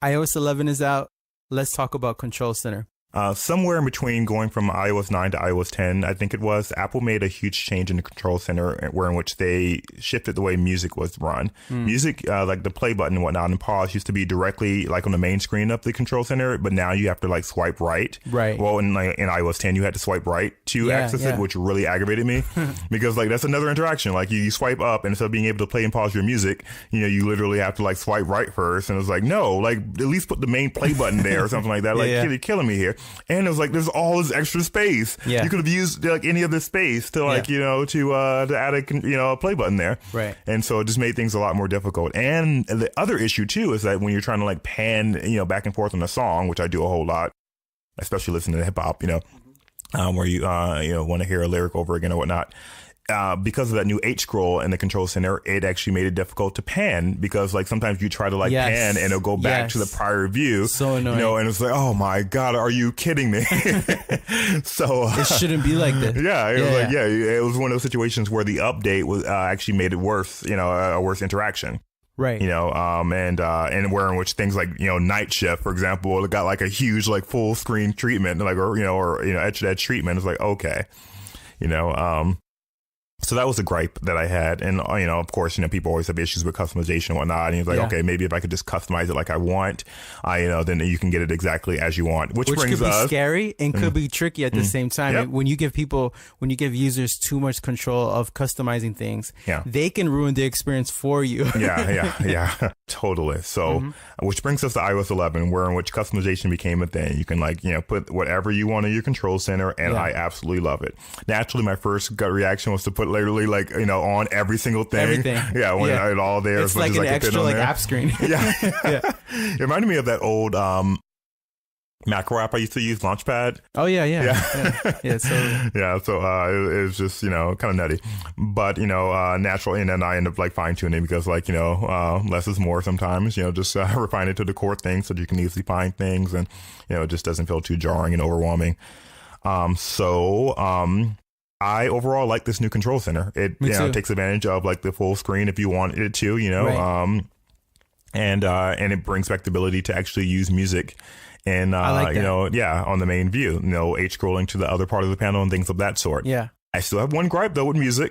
iOS 11 is out. Let's talk about Control Center. Somewhere in between going from iOS 9 to iOS 10, I think it was, Apple made a huge change in the Control Center in which they shifted the way music was run. Music, like the play button and whatnot and pause used to be directly like on the main screen of the Control Center, but now you have to like swipe right. Right. Well, in iOS 10, you had to swipe right to access it, which really aggravated me because like that's another interaction. Like you swipe up and instead of being able to play and pause your music, you literally have to like swipe right first. And it was like, no, like at least put the main play button there or something like that. Like you're killing me here. And it was like, there's all this extra space. Yeah. You could have used like any of this space to like, to add a play button there. Right. And so it just made things a lot more difficult. And the other issue too is that when you're trying to like pan, back and forth on a song, which I do a whole lot, especially listening to hip hop, where you, want to hear a lyric over again or whatnot. Because of that new H scroll in the Control Center, it actually made it difficult to pan because like sometimes you try to like pan and it'll go back to the prior view. So annoying. And it's like, oh my God, are you kidding me? So it shouldn't be like this. It was one of those situations where the update was actually made it worse, a worse interaction. Right. And where in which things like, Night Shift, for example, it got like a huge like full screen treatment, like, or edge to edge treatment. It's like, okay, so that was a gripe that I had. And, of course, people always have issues with customization and whatnot. And he's like, okay, maybe if I could just customize it like I want, then you can get it exactly as you want, which brings could be us scary and could be tricky at the same time. Yep. When you give users too much control of customizing things, they can ruin the experience for you. Yeah, totally. So, which brings us to iOS 11, where in which customization became a thing. You can put whatever you want in your Control Center, and I absolutely love it. Naturally, my first gut reaction was to put literally on every single thing. Everything. Yeah, when it all there. It's like an extra app screen. It reminded me of that old macro app I used to use, Launchpad. Oh yeah. So it was just kind of nutty, but natural. And then I end up like fine tuning because less is more sometimes. Just refine it to the core thing so that you can easily find things, and it just doesn't feel too jarring and overwhelming. I overall like this new Control Center. It takes advantage of like the full screen if you want it to, right. And it brings back the ability to actually use music and on the main view, H scrolling to the other part of the panel and things of that sort. Yeah. I still have one gripe though with music.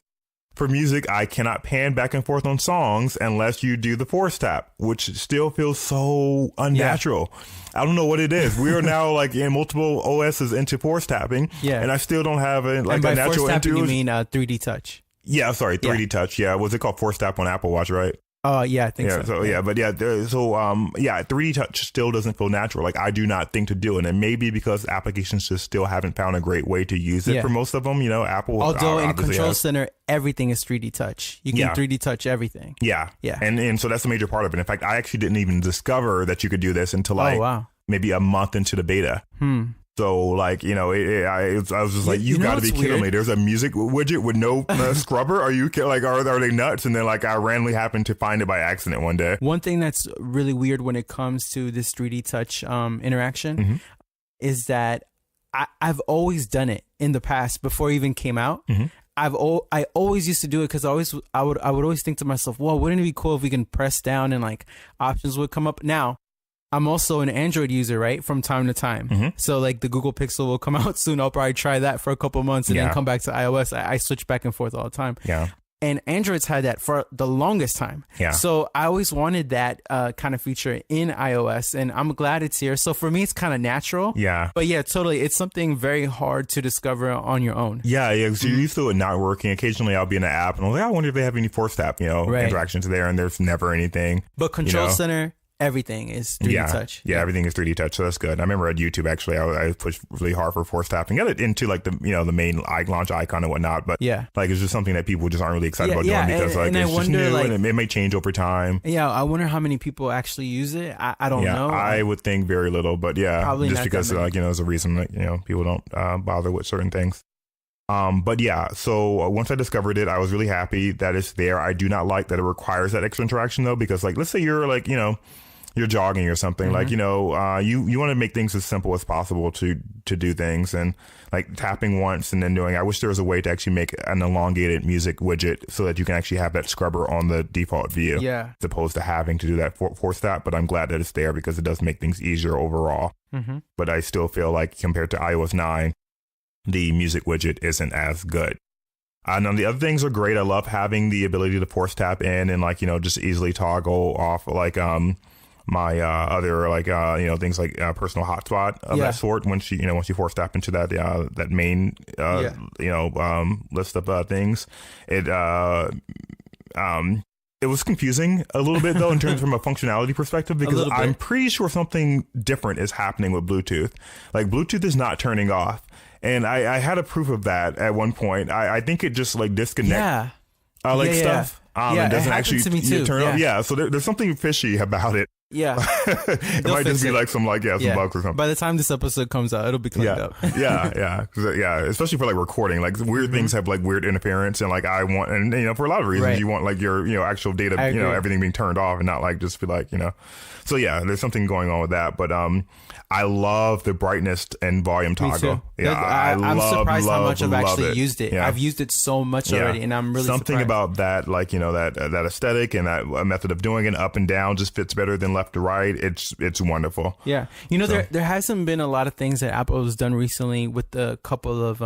For music, I cannot pan back and forth on songs unless you do the force tap, which still feels so unnatural. I don't know what it is. We are now like in multiple OSs into force tapping, and I still don't have a natural force tapping, you mean 3D touch? Yeah, sorry, 3D touch. Yeah, was it called force tap on Apple Watch, right? Oh, yeah, I think so. 3D touch still doesn't feel natural. Like, I do not think to do it. And maybe because applications just still haven't found a great way to use it for most of them. Apple. Although in Control Center, everything is 3D touch. You can 3D touch everything. Yeah. And so that's a major part of it. In fact, I actually didn't even discover that you could do this until maybe a month into the beta. So I was just like, you got to be kidding me. There's a music widget with no scrubber. Are you like, are they nuts? And then I randomly happened to find it by accident one day. One thing that's really weird when it comes to this 3D touch interaction is that I've always done it in the past before it even came out. I always used to do it because I would always think to myself, well, wouldn't it be cool if we can press down and like options would come up? Now, I'm also an Android user, right? From time to time. So like the Google Pixel will come out soon. I'll probably try that for a couple months and then come back to iOS. I switch back and forth all the time. And Android's had that for the longest time. So I always wanted that kind of feature in iOS, and I'm glad it's here. So for me, it's kind of natural. But yeah, totally. It's something very hard to discover on your own. So you're used to it not working. Occasionally I'll be in an app and I'm like, I wonder if they have any force tap, interactions there, and there's never anything. But Control Center, everything is 3D touch. Yeah, everything is 3D touch. So that's good. I remember at YouTube, actually, I pushed really hard for force tapping. Got it into like the, the main launch icon and whatnot. But like, it's just something that people just aren't really excited about doing because it's just new and it may change over time. Yeah. I wonder how many people actually use it. I don't know. I would think very little, but probably just because there's a reason that, people don't bother with certain things. So once I discovered it, I was really happy that it's there. I do not like that it requires that extra interaction though, because like, let's say you're like, you're jogging or something, like, you know, you want to make things as simple as possible to do things, and like tapping once and then doing, I wish there was a way to actually make an elongated music widget so that you can actually have that scrubber on the default view, as opposed to having to do that force tap. But I'm glad that it's there because it does make things easier overall. But I still feel like compared to iOS 9, the music widget isn't as good. And the other things are great. I love having the ability to force tap in and, like, you know, just easily toggle off, like, my other, like, you know, things like personal hotspot of that sort. Once you force tap into that that main you know, list of things, it was confusing a little bit, though, in terms from a functionality perspective, because I'm pretty sure something different is happening with Bluetooth. Like, Bluetooth is not turning off. And I had a proof of that at one point. I think it just, like, disconnects stuff. It doesn't actually to me too. Turn off. Yeah, so there's something fishy about it. Yeah. It might just be like some bugs or something. By the time this episode comes out, it'll be cleaned up. yeah. Especially for, like, recording. Like, weird things have, like, weird interference, and, like, I want, and, you know, for a lot of reasons, you want, like, your, you know, actual data, you know, everything being turned off and not, like, just be like, you know. So yeah, there's something going on with that. But I love the brightness and volume toggle. Me too. Yeah, I'm surprised how much I've actually used it. Yeah. I've used it so much already, and I'm really something surprised. about that, like, you know, that aesthetic and that method of doing it up and down just fits better than left to right. It's wonderful. Yeah, you know, there hasn't been a lot of things that Apple has done recently with a couple of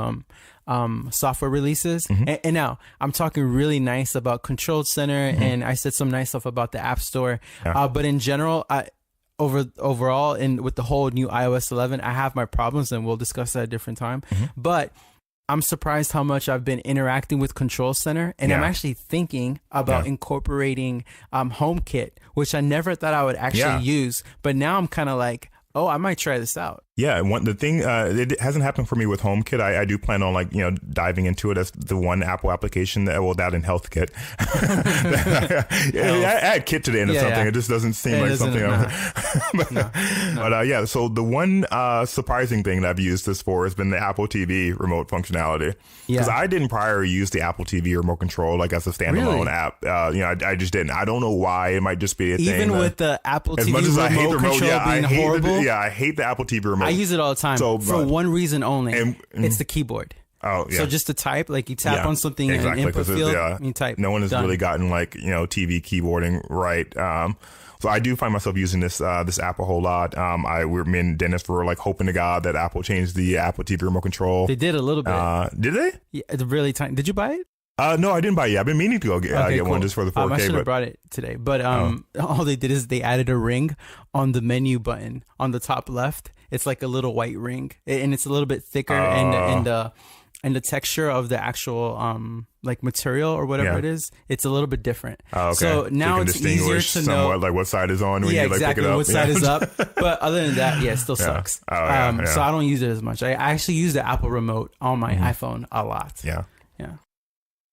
software releases, and now I'm talking really nice about Control Center, and I said some nice stuff about the App Store, but in general, overall, and with the whole new iOS 11, I have my problems, and we'll discuss that at a different time. But I'm surprised how much I've been interacting with Control Center, and I'm actually thinking about incorporating HomeKit, which I never thought I would actually use, but now I'm kind of like, oh, I might try this out. Yeah, the thing, it hasn't happened for me with HomeKit. I do plan on, like, you know, diving into it as the one Apple application that in HealthKit. Add Kit to the end of something. It just doesn't seem like something. But so the one surprising thing that I've used this for has been the Apple TV remote functionality. Because I didn't prior use the Apple TV remote control, like, as a standalone app. You know, I just didn't. I don't know why. It might just be a thing. Even with the Apple TV remote, as much as I hate the remote, being horrible. I hate the Apple TV remote. I use it all the time for one reason only. It's the keyboard. Oh, yeah. So just to type, like, you tap on something in an input field, and you type. No one has really gotten, like, you know, TV keyboarding right. So I do find myself using this app a whole lot. Me and Dennis were, like, hoping to God that Apple changed the Apple TV remote control. They did a little bit. Did they? Yeah, it's really tiny. Did you buy it? No, I didn't buy it yet. I've been meaning to go get one just for the 4K. I should have brought it today. But all they did is they added a ring on the menu button on the top left. It's like a little white ring, and it's a little bit thicker, and the texture of the actual like material or whatever it is, it's a little bit different. So now it's easier to know, like, what side is on when you, like, pick it up. What side is up. But other than that, it still sucks. So I don't use it as much. I actually use the Apple remote on my iPhone a lot. Yeah.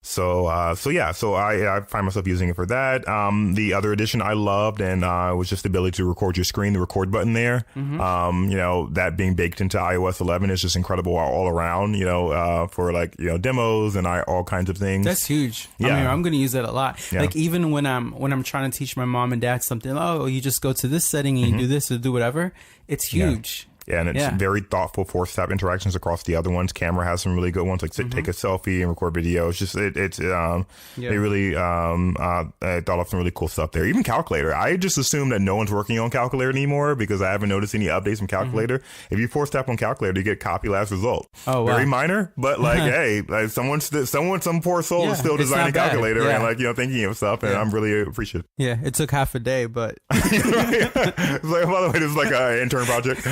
So I find myself using it for that. The other addition I loved was just the ability to record your screen, the record button there. You know, that being baked into iOS 11 is just incredible all around, you know, for, like, you know, demos and all kinds of things. That's huge. I mean, I'm going to use that a lot. Like, even when I'm trying to teach my mom and dad something, you just go to this setting and you do this or do whatever. It's huge. Yeah, and it's very thoughtful force tap interactions across the other ones. Camera has some really good ones, like take a selfie and record video. It's just they really thought of some really cool stuff there. Even Calculator. I just assume that no one's working on Calculator anymore because I haven't noticed any updates from Calculator. If you force tap on Calculator, you get copy last result. Oh, wow. Very minor, but, like, hey, like, some poor soul is still designing Calculator and, like, you know, thinking of stuff, and I'm really appreciative. Yeah, it took half a day, but it's like, by the way, this is like an intern project.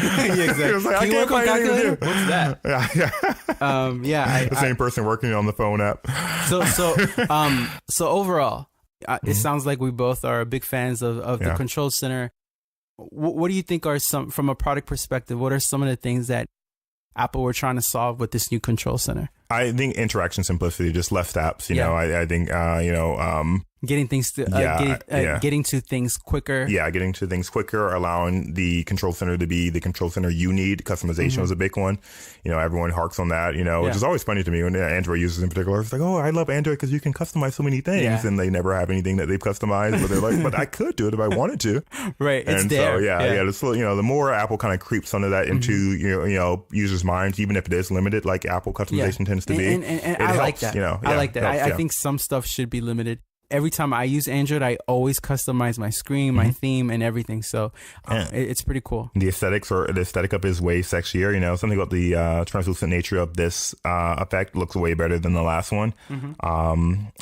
Exactly. Like, I can't find anything to do. What's that? The same person working on the phone app. So overall, it sounds like we both are big fans of the Control Center. What do you think are from a product perspective, what are some of the things that Apple were trying to solve with this new Control Center? I think interaction simplicity, just less steps. You know, I think getting things to getting to things quicker. Yeah, getting to things quicker, allowing the control center to be the control center you need. Customization was a big one. You know, everyone harks on that, which is always funny to me when Android users in particular. It's like, oh, I love Android because you can customize so many things, and they never have anything that they've customized, but they're like, but I could do it if I wanted to. Right. It's and there. So, the more Apple kind of creeps under that into, users' minds, even if it is limited, like Apple customization tends to be. And I helps, like that. I like that. I think some stuff should be limited. Every time I use Android, I always customize my screen, my theme, and everything. So it's pretty cool. The aesthetic of it is way sexier. Something about the translucent nature of this effect looks way better than the last one.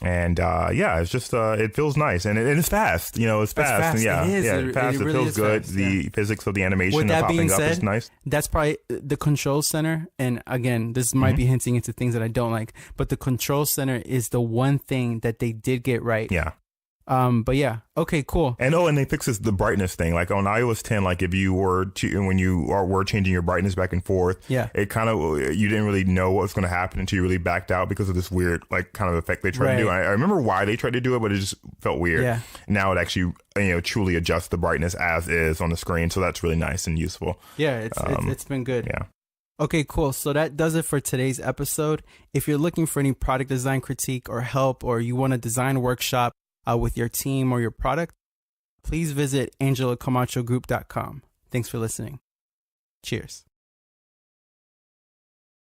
It's just it feels nice and it's fast. It's fast. And it is. It's fast. It really feels good. Fast. The physics of the animation and popping up is nice. That's probably the control center. And again, this might be hinting into things that I don't like, but the control center is the one thing that they did get right. Yeah. But yeah. Okay, cool. And they fixes the brightness thing. Like on iOS 10, like if you were when you were changing your brightness back and forth, it kind of, you didn't really know what was going to happen until you really backed out because of this weird, like kind of effect they tried to do. I remember why they tried to do it, but it just felt weird. Yeah. Now it actually, truly adjusts the brightness as is on the screen. So that's really nice and useful. Yeah. It's been good. Yeah. Okay, cool. So that does it for today's episode. If you're looking for any product design critique or help, or you want a design workshop with your team or your product, please visit angelocamachogroup.com. Thanks for listening. Cheers.